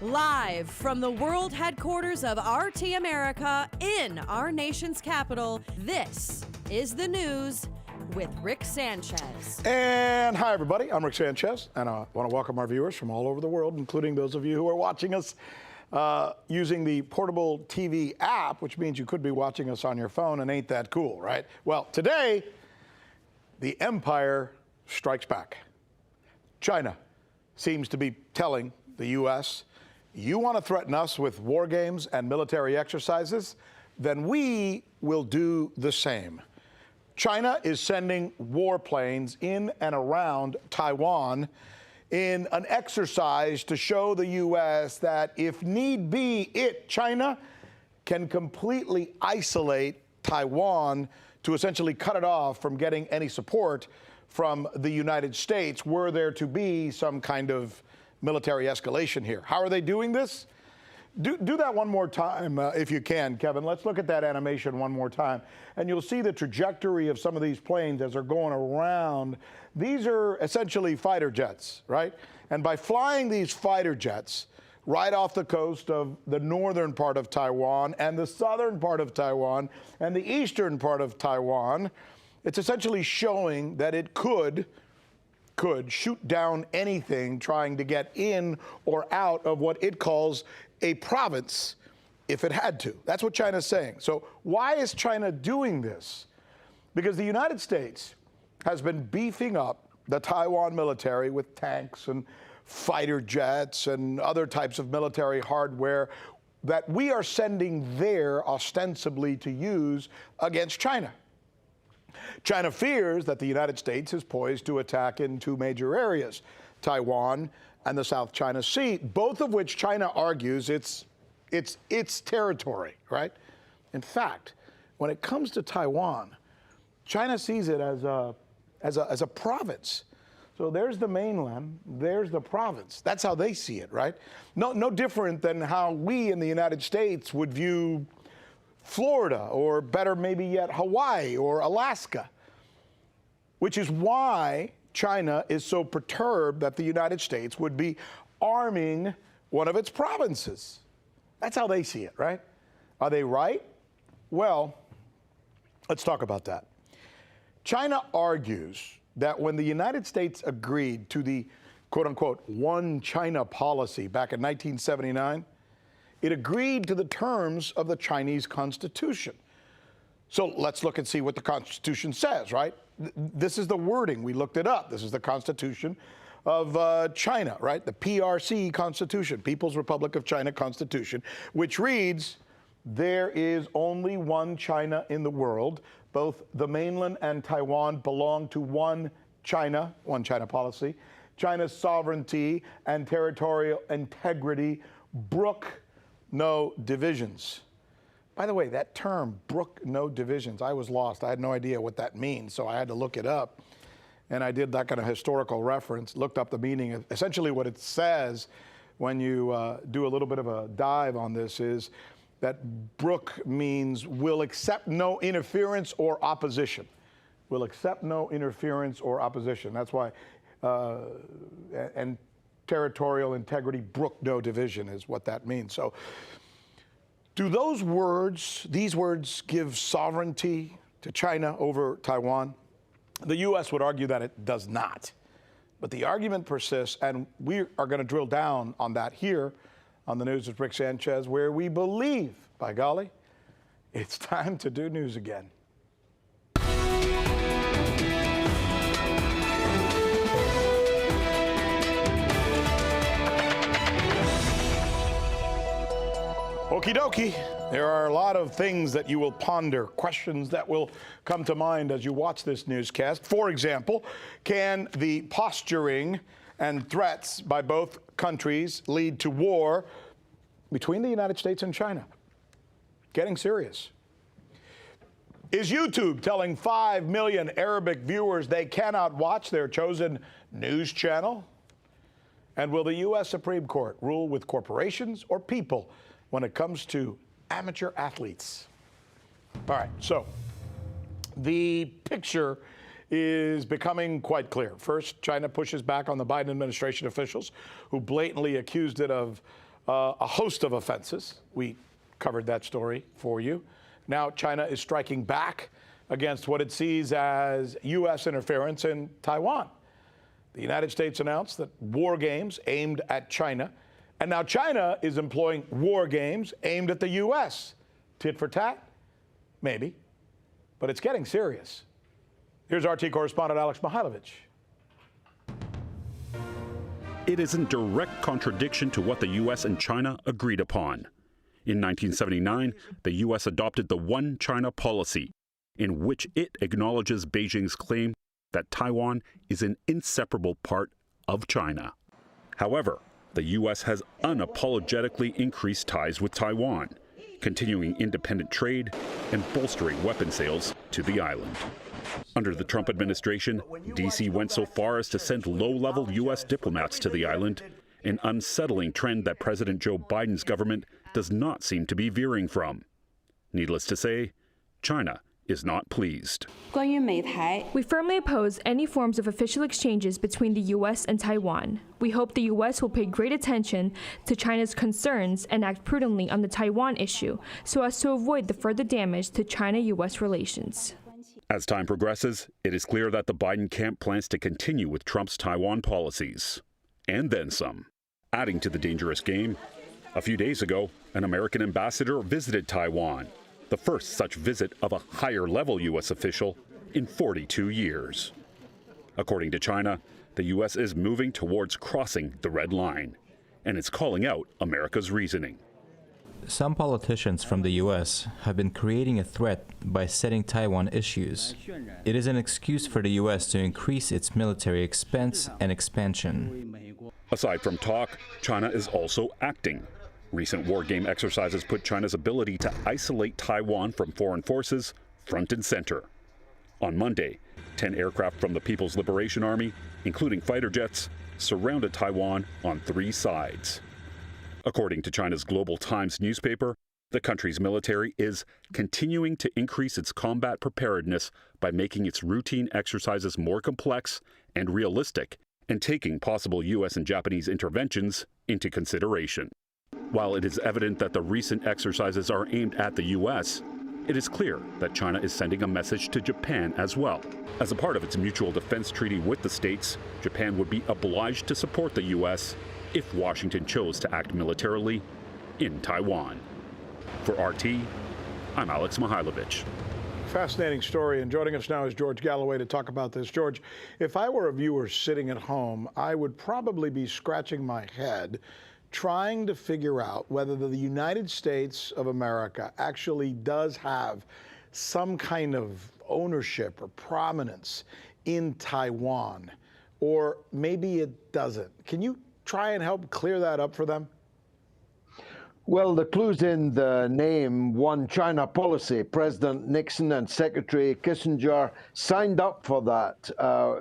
Live from the world headquarters of RT America in our nation's capital, this is the news with Rick Sanchez. And hi, everybody. I'm Rick Sanchez, and I want to welcome our viewers from all over the world, including those of you who are watching us using the portable TV app, which means you could be watching us on your phone, and ain't that cool, right? Well, today, the empire strikes back. China seems to be telling the U.S., you want to threaten us with war games and military exercises? Then we will do the same. China is sending warplanes in and around Taiwan in an exercise to show the U.S. that if need be, China, can completely isolate Taiwan to essentially cut it off from getting any support from the United States were there to be some kind of military escalation here. How are they doing this? Do that one more time, if you can, Kevin. Let's look at that animation one more time. And you'll see the trajectory of some of these planes as they're going around. These are essentially fighter jets, right? And by flying these fighter jets right off the coast of the northern part of Taiwan and the southern part of Taiwan and the eastern part of Taiwan, it's essentially showing that it could shoot down anything trying to get in or out of what it calls a province if it had to. That's what China's saying. So why is China doing this? Because the United States has been beefing up the Taiwan military with tanks and fighter jets and other types of military hardware that we are sending there ostensibly to use against China. China fears that the United States is poised to attack in two major areas, Taiwan and the South China Sea, both of which China argues it's territory, right? In fact, when it comes to Taiwan, China sees it as a province. So there's the mainland, there's the province. That's how they see it, right? No different than how we in the United States would view Florida, or better maybe yet Hawaii or Alaska, which is why China is so perturbed that the United States would be arming one of its provinces. That's how they see it, right? Are they right? Well, let's talk about that. China argues that when the United States agreed to the quote-unquote one China policy back in 1979, it agreed to the terms of the Chinese Constitution. So let's look and see what the Constitution says, right? This is the wording. We looked it up. This is the Constitution of China, right? The PRC Constitution, People's Republic of China Constitution, which reads, there is only one China in the world. Both the mainland and Taiwan belong to one China policy. China's sovereignty and territorial integrity brook no divisions. By the way, that term, brook no divisions, I was lost. I had no idea what that means, so I had to look it up. And I did that kind of historical reference, looked up the meaning of essentially what it says when you do a little bit of a dive on this is that brook means will accept no interference or opposition. Will accept no interference or opposition. That's why, and territorial integrity, brook no division is what that means. So do these words give sovereignty to China over Taiwan? The U.S. would argue that it does not. But the argument persists, and we are going to drill down on that here on the News with Rick Sanchez, where we believe, by golly, it's time to do news again. Okie dokie. There are a lot of things that you will ponder, questions that will come to mind as you watch this newscast. For example, can the posturing and threats by both countries lead to war between the United States and China? Getting serious. Is YouTube telling 5 million Arabic viewers they cannot watch their chosen news channel? And will the U.S. Supreme Court rule with corporations or people when it comes to amateur athletes? All right, so the picture is becoming quite clear. First, China pushes back on the Biden administration officials who blatantly accused it of a host of offenses. We covered that story for you. Now China is striking back against what it sees as U.S. interference in Taiwan. The United States announced that war games aimed at China, and now China is employing war games aimed at the U.S. Tit for tat? Maybe. But it's getting serious. Here's RT correspondent Alex Mihailovich. It is in direct contradiction to what the U.S. and China agreed upon. In 1979, the U.S. adopted the One China policy, in which it acknowledges Beijing's claim that Taiwan is an inseparable part of China. However, the U.S. has unapologetically increased ties with Taiwan, continuing independent trade and bolstering weapon sales to the island. Under the Trump administration, D.C. went so far as to send low-level U.S. diplomats to the island, an unsettling trend that President Joe Biden's government does not seem to be veering from. Needless to say, China is not pleased. We firmly oppose any forms of official exchanges between the U.S. and Taiwan. We hope the U.S. will pay great attention to China's concerns and act prudently on the Taiwan issue so as to avoid the further damage to China-U.S. relations. As time progresses, it is clear that the Biden camp plans to continue with Trump's Taiwan policies, and then some. Adding to the dangerous game, a few days ago, an American ambassador visited Taiwan, the first such visit of a higher-level U.S. official in 42 years. According to China, the U.S. is moving towards crossing the red line, and it's calling out America's reasoning. Some politicians from the U.S. have been creating a threat by setting Taiwan issues. It is an excuse for the U.S. to increase its military expense and expansion. Aside from talk, China is also acting. Recent war game exercises put China's ability to isolate Taiwan from foreign forces front and center. On Monday, 10 aircraft from the People's Liberation Army, including fighter jets, surrounded Taiwan on 3 sides. According to China's Global Times newspaper, the country's military is continuing to increase its combat preparedness by making its routine exercises more complex and realistic and taking possible U.S. and Japanese interventions into consideration. While it is evident that the recent exercises are aimed at the U.S., it is clear that China is sending a message to Japan as well. As a part of its mutual defense treaty with the states, Japan would be obliged to support the U.S. if Washington chose to act militarily in Taiwan. For RT, I'm Alex Mihailovich. Fascinating story, and joining us now is George Galloway to talk about this. George, if I were a viewer sitting at home, I would probably be scratching my head trying to figure out whether the United States of America actually does have some kind of ownership or prominence in Taiwan, or maybe it doesn't. Can you try and help clear that up for them? Well, the clue's in the name One China policy. President Nixon and Secretary Kissinger signed up for that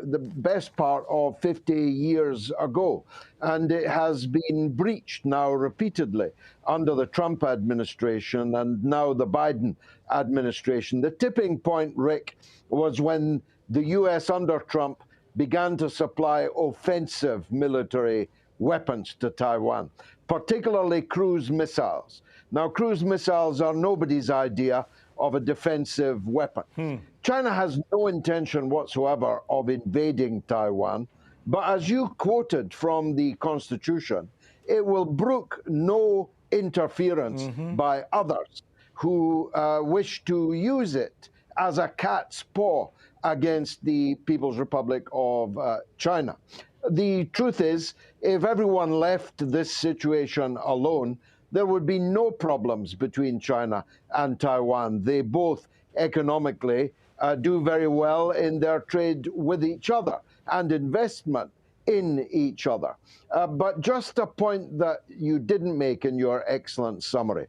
the best part of 50 years ago. And it has been breached now repeatedly under the Trump administration and now the Biden administration. The tipping point, Rick, was when the U.S. under Trump began to supply offensive military weapons to Taiwan, particularly cruise missiles. Now, cruise missiles are nobody's idea of a defensive weapon. China has no intention whatsoever of invading Taiwan, but as you quoted from the Constitution, it will brook no interference by others who wish to use it as a cat's paw against the People's Republic of China. The truth is, if everyone left this situation alone, there would be no problems between China and Taiwan. They both economically do very well in their trade with each other and investment in each other. But just a point that you didn't make in your excellent summary.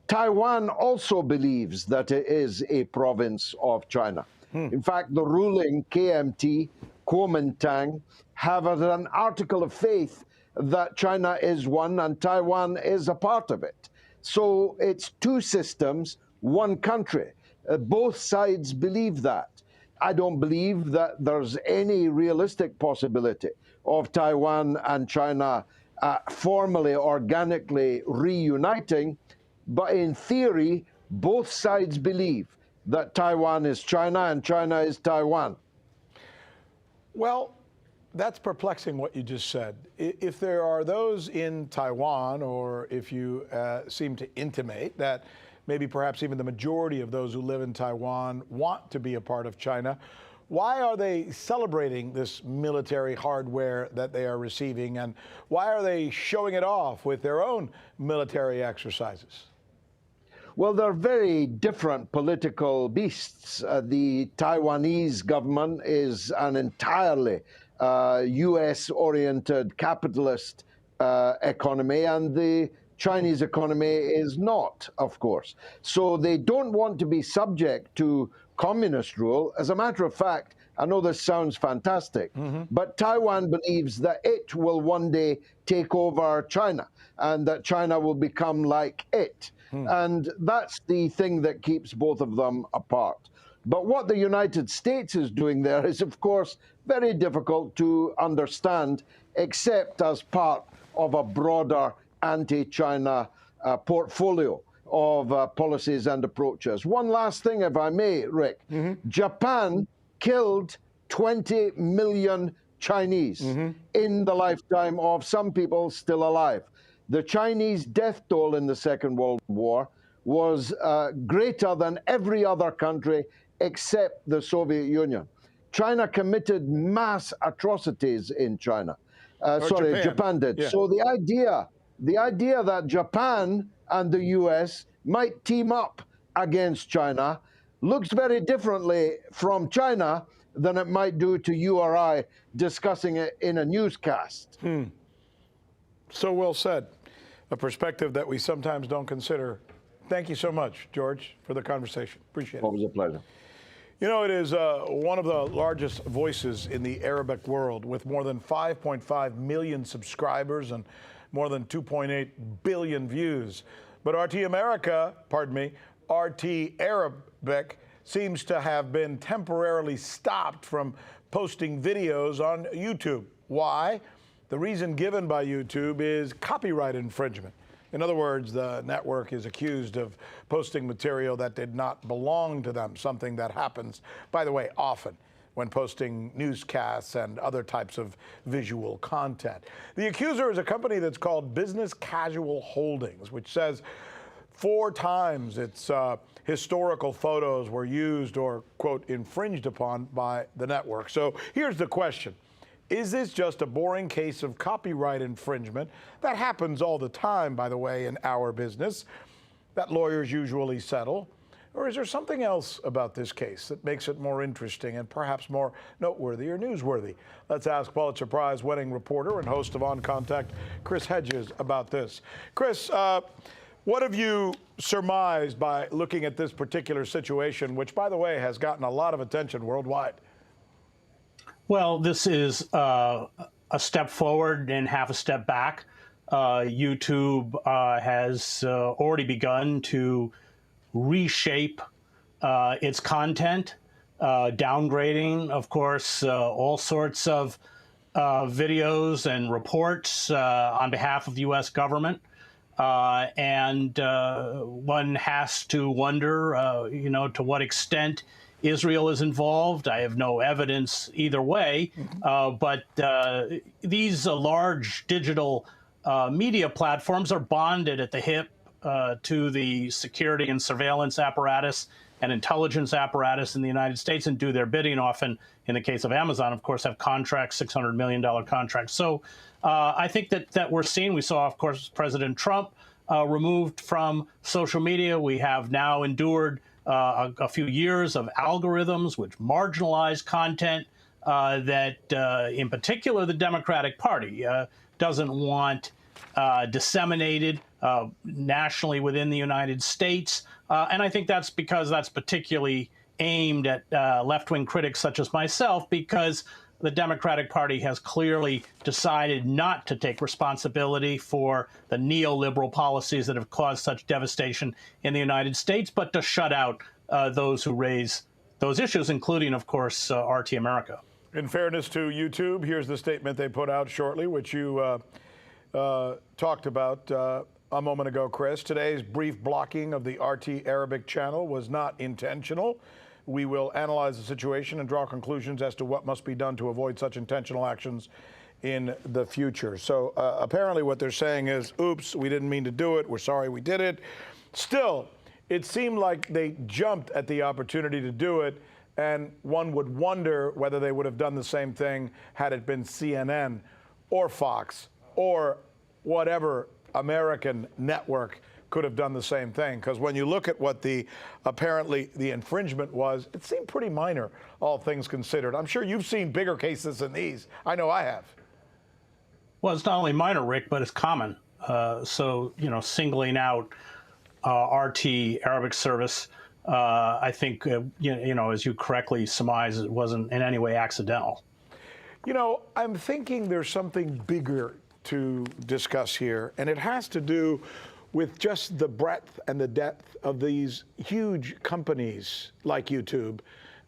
Taiwan also believes that it is a province of China. In fact, the ruling KMT, Kuomintang, have as an article of faith that China is one and Taiwan is a part of it. So it's 2 systems, 1 country. Both sides believe that. I don't believe that there's any realistic possibility of Taiwan and China formally, organically reuniting. But in theory, both sides believe that Taiwan is China and China is Taiwan. Well, that's perplexing what you just said. If there are those in Taiwan, or if you seem to intimate that maybe perhaps even the majority of those who live in Taiwan want to be a part of China, why are they celebrating this military hardware that they are receiving, and why are they showing it off with their own military exercises? Well, they're very different political beasts. The Taiwanese government is an entirely US-oriented capitalist economy, and the Chinese economy is not, of course. So they don't want to be subject to communist rule. As a matter of fact, I know this sounds fantastic, but Taiwan believes that it will one day take over China and that China will become like it. And that's the thing that keeps both of them apart. But what the United States is doing there is, of course, very difficult to understand, except as part of a broader anti-China portfolio of policies and approaches. One last thing, if I may, Rick. Japan killed 20 million Chinese in the lifetime of some people still alive. The Chinese death toll in the Second World War was greater than every other country except the Soviet Union. China committed mass atrocities in China. Japan did. Yeah. So the idea that Japan and the US might team up against China looks very differently from China than it might do to you or I discussing it in a newscast. So well said. A perspective that we sometimes don't consider. Thank you so much, George, for the conversation. Appreciate it. Always a pleasure. You know, it is one of the largest voices in the Arabic world, with more than 5.5 million subscribers and more than 2.8 billion views. But RT Arabic seems to have been temporarily stopped from posting videos on YouTube. Why? The reason given by YouTube is copyright infringement. In other words, the network is accused of posting material that did not belong to them, something that happens, by the way, often when posting newscasts and other types of visual content. The accuser is a company that's called Business Casual Holdings, which says 4 times its historical photos were used or, quote, infringed upon by the network. So here's the question. Is this just a boring case of copyright infringement that happens all the time, by the way, in our business, that lawyers usually settle? Or is there something else about this case that makes it more interesting and perhaps more noteworthy or newsworthy? Let's ask Pulitzer Prize winning reporter and host of On Contact, Chris Hedges, about this. Chris, what have you surmised by looking at this particular situation, which, by the way, has gotten a lot of attention worldwide? Well, this is a step forward and half a step back. YouTube has already begun to reshape its content, downgrading, of course, all sorts of videos and reports on behalf of the U.S. government. And one has to wonder, to what extent Israel is involved. I have no evidence either way, but these large digital media platforms are bonded at the hip to the security and surveillance apparatus and intelligence apparatus in the United States and do their bidding. Often, in the case of Amazon, of course, have contracts, $600 million contracts. So I think that we're seeing, we saw, of course, President Trump removed from social media. We have now endured a few years of algorithms which marginalize content that, in particular, the Democratic Party doesn't want disseminated nationally within the United States. And I think that's because that's particularly aimed at left-wing critics such as myself, because the Democratic Party has clearly decided not to take responsibility for the neoliberal policies that have caused such devastation in the United States, but to shut out those who raise those issues, including, of course, RT America. In fairness to YouTube, here's the statement they put out shortly, which you talked about a moment ago, Chris. Today's brief blocking of the RT Arabic channel was not intentional. We will analyze the situation and draw conclusions as to what must be done to avoid such intentional actions in the future. So apparently what they're saying is, oops, we didn't mean to do it. We're sorry we did it. Still, it seemed like they jumped at the opportunity to do it, and one would wonder whether they would have done the same thing had it been CNN or Fox or whatever American network could have done the same thing. Because when you look at what apparently the infringement was, it seemed pretty minor, all things considered. I'm sure you've seen bigger cases than these. I know I have. Well, it's not only minor, Rick, but it's common. So, singling out RT Arabic service, I think, as you correctly surmise, it wasn't in any way accidental. I'm thinking there's something bigger to discuss here, and it has to do with just the breadth and the depth of these huge companies like YouTube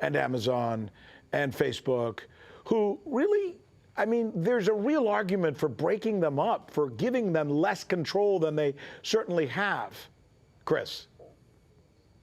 and Amazon and Facebook, who really, there's a real argument for breaking them up, for giving them less control than they certainly have. Chris.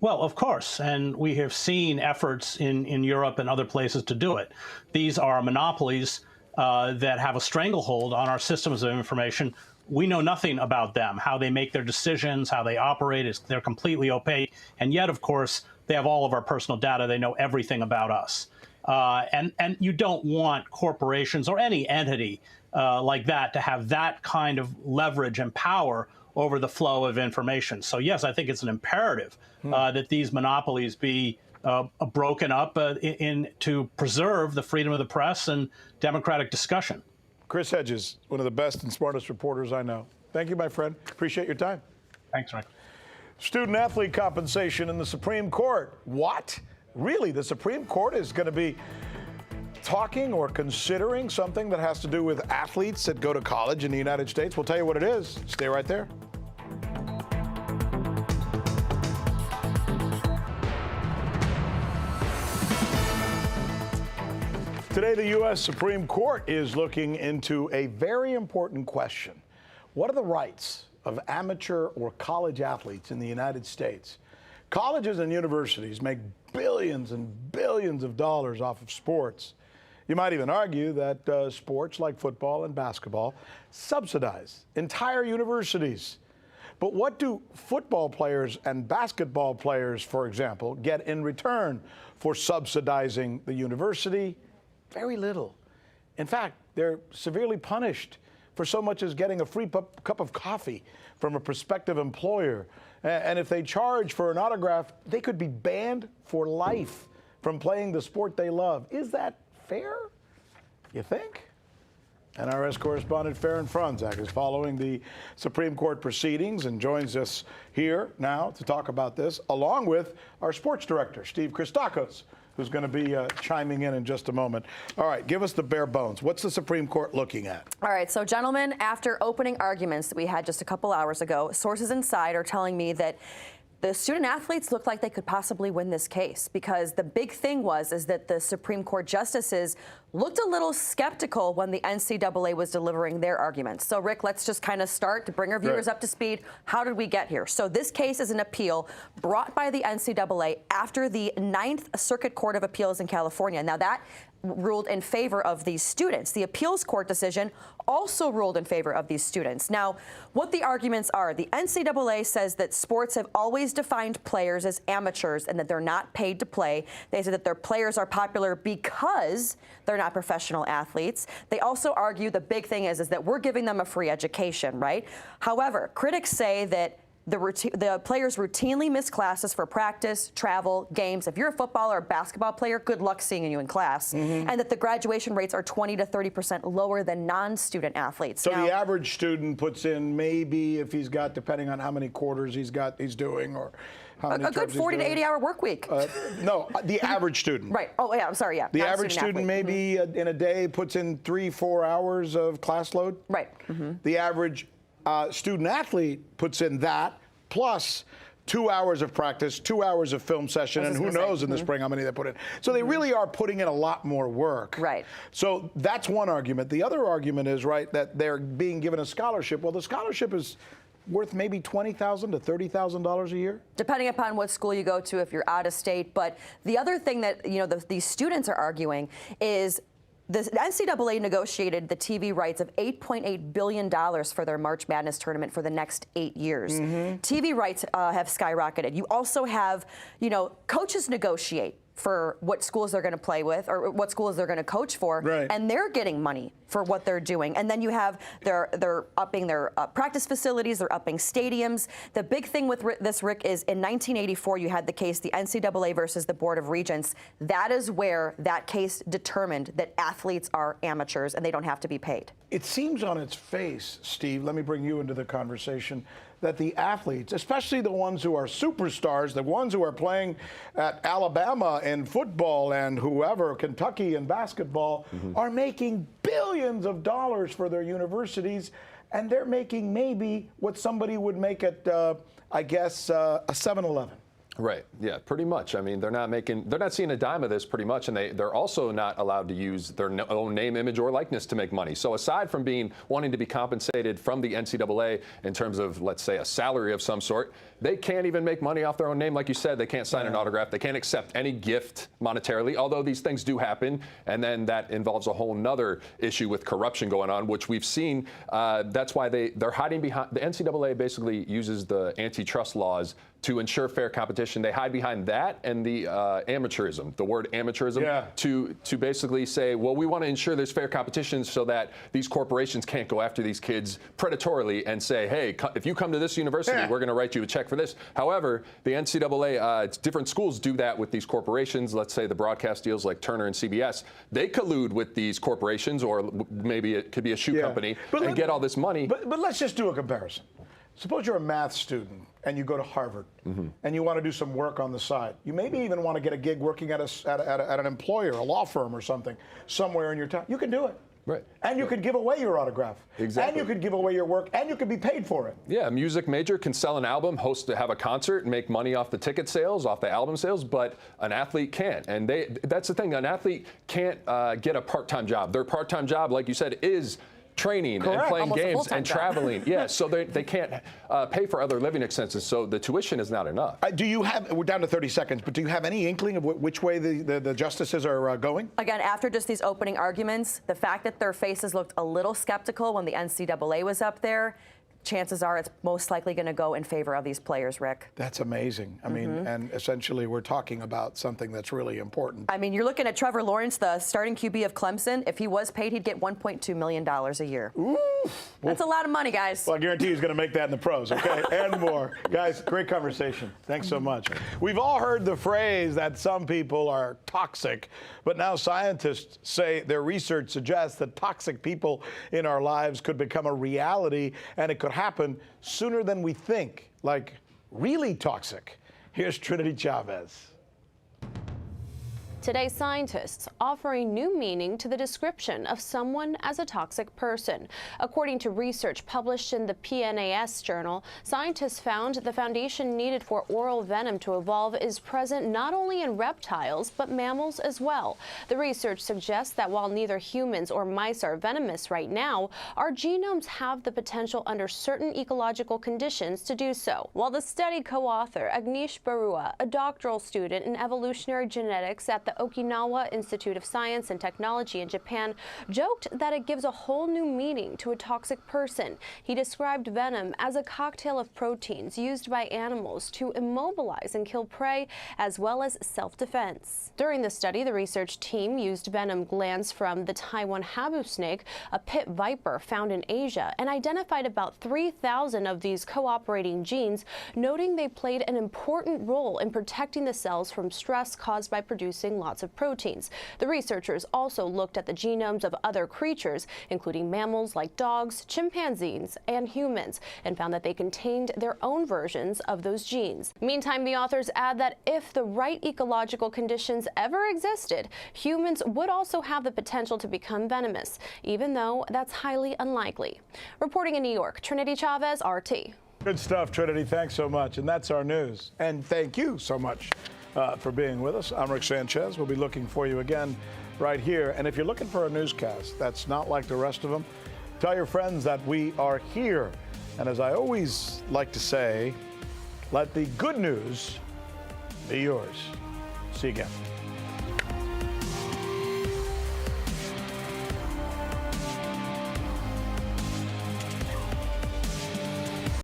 Well, of course, and we have seen efforts in Europe and other places to do it. These are monopolies that have a stranglehold on our systems of information. We know nothing about them, how they make their decisions, how they operate. They're completely opaque. And yet, of course, they have all of our personal data. They know everything about us. And you don't want corporations or any entity like that to have that kind of leverage and power over the flow of information. So, yes, I think it's an imperative that these monopolies be broken up to preserve the freedom of the press and democratic discussion. Chris Hedges, one of the best and smartest reporters I know. Thank you, my friend. Appreciate your time. Thanks, Rick. Student athlete compensation in the Supreme Court. What? Really? The Supreme Court is going to be talking or considering something that has to do with athletes that go to college in the United States? We'll tell you what it is. Stay right there. Today, the U.S. Supreme Court is looking into a very important question. What are the rights of amateur or college athletes in the United States? Colleges and universities make billions and billions of dollars off of sports. You might even argue that sports like football and basketball subsidize entire universities. But what do football players and basketball players, for example, get in return for subsidizing the university? Very little. In fact, they're severely punished for so much as getting a free cup of coffee from a prospective employer. And if they charge for an autograph, they could be banned for life from playing the sport they love. Is that fair, you think? NRS correspondent Farron Franzak is following the Supreme Court proceedings and joins us here now to talk about this, along with our sports director, Steve Christakos, who's going to be chiming in just a moment. All right, give us the bare bones. What's the Supreme Court looking at? All right, so gentlemen, after opening arguments that we had just a couple hours ago, sources inside are telling me that the student athletes look like they could possibly win this case, because the big thing is that the Supreme Court justices looked a little skeptical when the NCAA was delivering their arguments. So, Rick, let's just kind of start to bring our viewers up to speed. How did we get here? So this case is an appeal brought by the NCAA after the 9th Circuit Court of Appeals in California. Now, that ruled in favor of these students. The appeals court decision also ruled in favor of these students. Now, what the arguments are, the NCAA says that sports have always defined players as amateurs and that they're not paid to play. They say that their players are popular because they're not professional athletes. They also argue the big thing is that we're giving them a free education, right? However, critics say that the players routinely miss classes for practice, travel, games. If you're a football or a basketball player, good luck seeing you in class. And that the graduation rates are 20 to 30% lower than non-student athletes. So now, the average student puts in maybe, if he's got, depending on how many quarters he's doing, or how many a good 40 to 80 hour work week. No, the average student. Right. Oh, yeah, I'm sorry, yeah. The average student maybe in a day puts in 3-4 hours of class load. Right. The average student athlete puts in that plus 2 hours of practice, 2 hours of film session, and who knows in the spring how many they put in. So they really are putting in a lot more work. Right. So that's one argument. The other argument is, right, that they're being given a scholarship. Well, the scholarship is worth maybe $20,000 to $30,000 a year? Depending upon what school you go to, if you're out of state. But the other thing that, you know, these students are arguing is the NCAA negotiated the TV rights of $8.8 billion for their March Madness tournament for the next 8 years. TV rights have skyrocketed. You also have, you know, coaches negotiate for what schools they're going to play with or what schools they're going to coach for, and they're getting money for what they're doing. And then you have they're upping their practice facilities, they're upping stadiums. The big thing with this, Rick, is in 1984 you had the case, the NCAA versus the Board of Regents. That is where that case determined that athletes are amateurs and they don't have to be paid. It seems on its face, Steve, let me bring you into the conversation, that the athletes, especially the ones who are superstars, the ones who are playing at Alabama in football and whoever, Kentucky in basketball, are making billions of dollars for their universities, and they're making maybe what somebody would make at, I guess, a 7-Eleven. Right. Yeah, pretty much. I mean, they're not seeing a dime of this pretty much, and they're also not allowed to use their own name, image, or likeness to make money. So aside from wanting to be compensated from the NCAA in terms of, let's say, a salary of some sort, they can't even make money off their own name. Like you said, they can't sign an autograph. They can't accept any gift monetarily, although these things do happen. And then that involves a whole nother issue with corruption going on, which we've seen. That's why they're hiding behind. The NCAA basically uses the antitrust laws to ensure fair competition. They hide behind that and the amateurism, the word amateurism, to basically say, well, we want to ensure there's fair competition so that these corporations can't go after these kids predatorily and say, hey, if you come to this university, we're going to write you a check for this. However, the NCAA, different schools do that with these corporations. Let's say the broadcast deals like Turner and CBS, they collude with these corporations, or maybe it could be a shoe company, and get all this money. But let's just do a comparison. Suppose you're a math student and you go to Harvard and you want to do some work on the side. You maybe even want to get a gig working at an employer, a law firm or something, somewhere in your town. You can do it. Right. And you could give away your autograph. Exactly. And you could give away your work, and you could be paid for it. Yeah, a music major can sell an album, have a concert, and make money off the ticket sales, off the album sales, but an athlete can't. And that's the thing, an athlete can't get a part-time job. Their part-time job, like you said, is training and playing games and traveling. Yeah, so they can't pay for other living expenses, so the tuition is not enough. Do you have, we're down to 30 seconds, but do you have any inkling of which way the justices are going? Again, after just these opening arguments, the fact that their faces looked a little skeptical when the NCAA was up there, chances are it's most likely going to go in favor of these players, Rick. That's amazing. I mean, and essentially we're talking about something that's really important. I mean, you're looking at Trevor Lawrence, the starting QB of Clemson. If he was paid, he'd get $1.2 million a year. Ooh. That's a lot of money, guys. Well, I guarantee he's going to make that in the pros, okay? And more. Guys, great conversation. Thanks so much. We've all heard the phrase that some people are toxic, but now scientists say their research suggests that toxic people in our lives could become a reality, and it could happen sooner than we think, like really toxic. Here's Trinity Chavez. Today, scientists offering new meaning to the description of someone as a toxic person. According to research published in the PNAS journal, scientists found the foundation needed for oral venom to evolve is present not only in reptiles, but mammals as well. The research suggests that while neither humans or mice are venomous right now, our genomes have the potential under certain ecological conditions to do so. While the study co-author Agnish Barua, a doctoral student in evolutionary genetics at the Okinawa Institute of Science and Technology in Japan, joked that it gives a whole new meaning to a toxic person. He described venom as a cocktail of proteins used by animals to immobilize and kill prey, as well as self-defense. During the study, the research team used venom glands from the Taiwan habu snake, a pit viper found in Asia, and identified about 3,000 of these cooperating genes, noting they played an important role in protecting the cells from stress caused by producing lots of proteins. The researchers also looked at the genomes of other creatures, including mammals like dogs, chimpanzees, and humans, and found that they contained their own versions of those genes. Meantime, the authors add that if the right ecological conditions ever existed, humans would also have the potential to become venomous, even though that's highly unlikely. Reporting in New York, Trinity Chavez, RT. Good stuff, Trinity. Thanks so much. And that's our news. And thank you so much for being with us. I'm Rick Sanchez. We'll be looking for you again right here. And if you're looking for a newscast that's not like the rest of them, tell your friends that we are here. And as I always like to say, let the good news be yours. See you again.